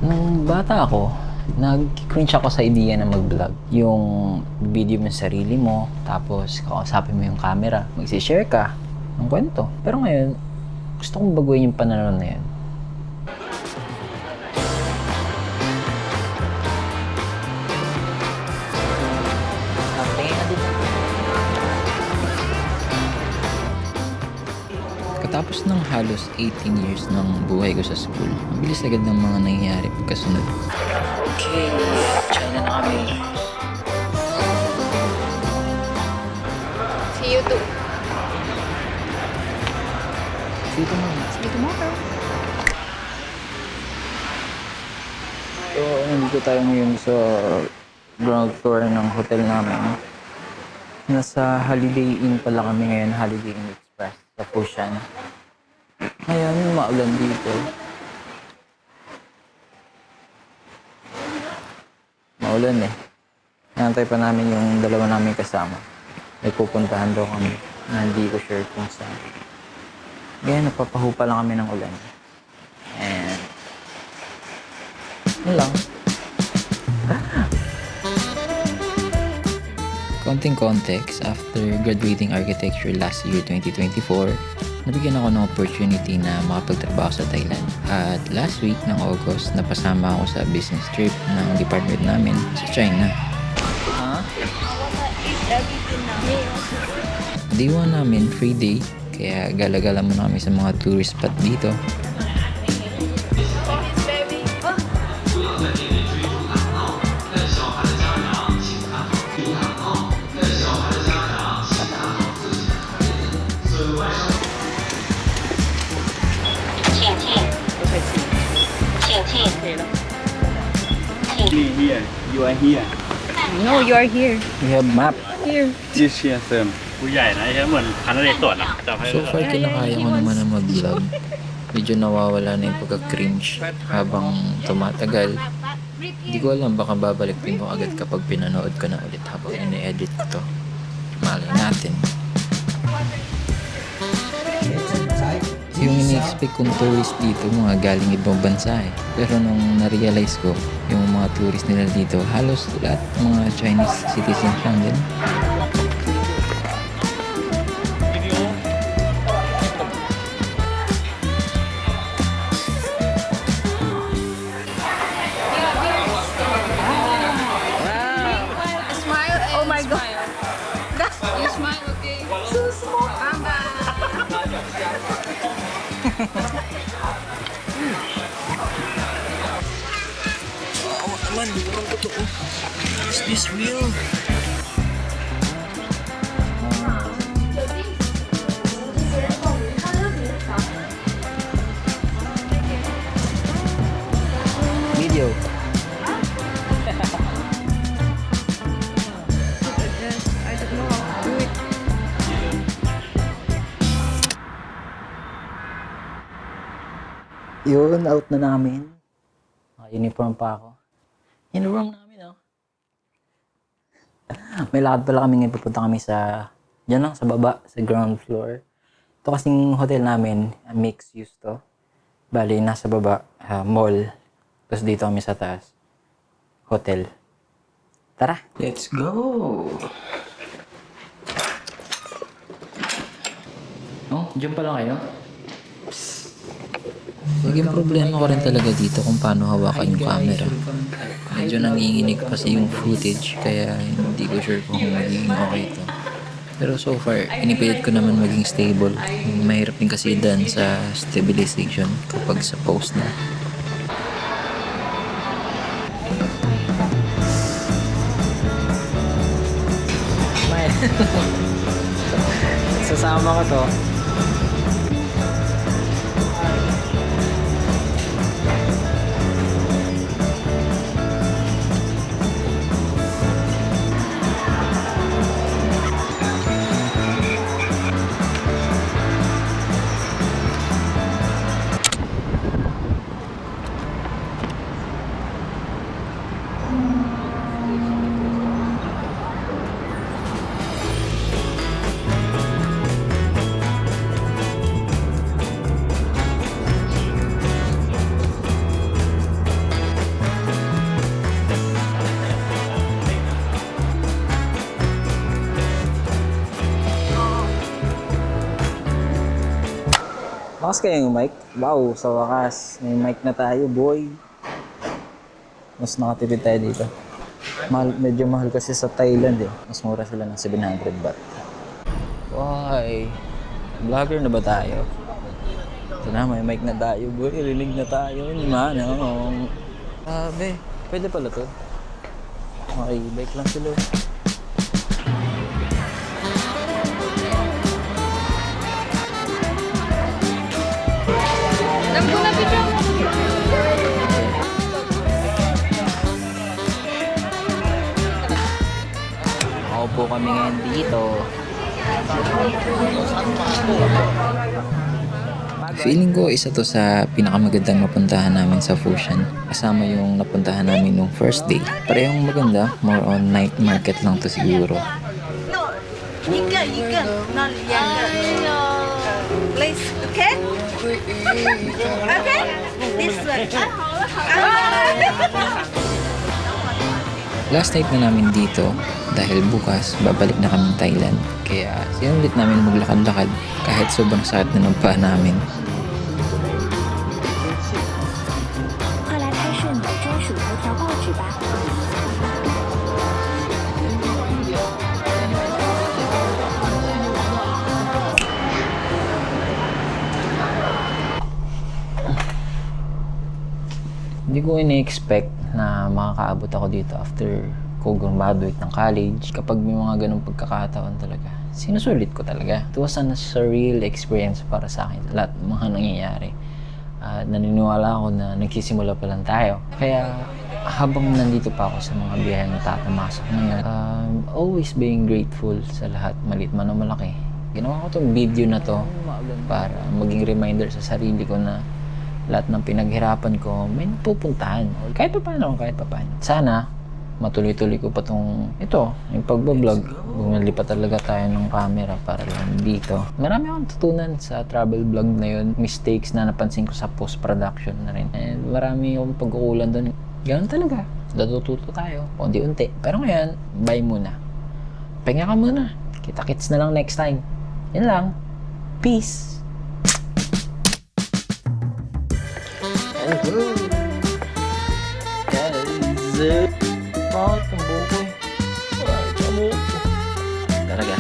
Nung bata ako, nag-cringe ako sa idea na mag-vlog. Yung video mo sa sarili mo, tapos kakausapin mo yung camera, mag-share ka ng kwento. Pero ngayon, gusto kong baguhin yung pananaw na yun. Katapos ng halos 18 years ng buhay ko sa school, ang bilis agad ng mga nangyayari pagkasunod. Okay, China na kami. See you too. See you tomorrow. See you tomorrow. So, nandito tayo ngayon sa ground floor ng hotel namin. Nasa Holiday Inn pala kami ngayon, Holiday Inn Express sa Foshan. Ngayon, maulan dito. Maulan eh. Nantay pa namin yung dalawa namin kasama. May pupuntahan daw kami na hindi ko sure kung saan. Ngayon, napapahupa lang kami ng ulan. And yun lang. Konting context, after graduating architecture last year 2024, nabigyan ako ng opportunity na makapagtrabaho sa Thailand. At last week ng August, napasama ako sa business trip ng department namin sa China. Day 1 namin, free day, kaya gala-gala muna kami sa mga tourist spot dito. Here, you are here. No, you are here. We have map. Here. This here, sir. ผู้ใหญ่นะใช่เหมือนพันธุ์เรศสวนนะจับให้ So far, kinakaya ko naman na mag-vlog. Medyo nawawala na yung pagka-cringe habang tumatagal. Hindi ko alam, baka babalik din ko agad kapag pinanood ko na ulit habang ine-edit ko to. Malay natin. Yung ini-expect kong tourist dito, mga galing ibang bansa eh. Pero nung na-realize ko, yung mga tourist nila dito, halos lahat mga Chinese citizens lang din. Smile. Oh my God. You smile, okay? So small. Naman, hindi naman totoo. Is this real? Video. I don't know how to do it. Yun, out na namin. Naka-uniform pa ako. Uniform namin, oh. May lakad pala kami ngayon. Pupunta kami sa, dyan lang, sa baba, sa ground floor. Ito kasing hotel namin, mixed use to. Bali, nasa baba, mall. Tapos dito kami sa taas, hotel. Tara! Let's go! Oh, dyan pala kayo? Naging problema ko rin talaga dito kung paano hawakan yung camera. Medyo nanginginig kasi yung footage kaya hindi ko sure kung magiging okay ito. Pero so far, inipilit ko naman maging stable. Mahirap din kasi dyan sa stabilization kapag sa post na. Sasama ko to. Lakas kayo yung mic? Wow, sa wakas. May mic na tayo, boy. Mas nakatipid tayo dito. Medyo mahal kasi sa Thailand eh. Mas mura sila ng 700 baht. Why? Vlogger na ba tayo? Ito na, may mic na tayo, boy. Rinig na tayo. Ni Manong. Sabi, pwede pala to. Okay, bike lang sila. Nagpuna picture mo. Ako po kami ngayon dito. Feeling ko isa to sa pinakamagandang napuntahan namin sa Fushan. Kasama yung napuntahan namin nung first day. Parehong maganda, more on night market lang to siguro. 一个一个，那两个。Please, okay? Okay? This one. Last night na namin dito dahil bukas babalik na kami Thailand. Kaya sinulit namin maglakad-lakad kahit sobrang sakit na ng paa namin. 快来拍摄你的专属头条报纸吧。 Hindi ko ini-expect na makakaabot ako dito after ko graduate ng college. Kapag may mga ganong pagkakataon talaga, sinusulit ko talaga. It was a surreal experience para sa akin, lahat ng mga nangyayari. At naniniwala ako na nagsisimula pa lang tayo. Kaya habang nandito pa ako sa mga biyahe na tatamasok ngayon, always being grateful sa lahat, maliit man o malaki. Ginawa ko tong video na to para maging reminder sa sarili ko na lahat ng pinaghirapan ko may pupuntahan. Kahit pa paano. Sana matuloy-tuloy ko pa tong yung pagbablog. Bumili pa talaga tayo ng camera para lang dito. Marami akong tutunan sa travel vlog na yun. Mistakes na napansin ko sa post-production na rin. And marami akong pagkukulan doon. Ganun talaga. Natututo tayo. Unti-unti. Pero ngayon, bye muna. Pahinga ka muna. Kita-kits na lang next time. Yan lang. Peace! Hello! Guys! Bakit ang buko? Bakit ang buko? Talaga.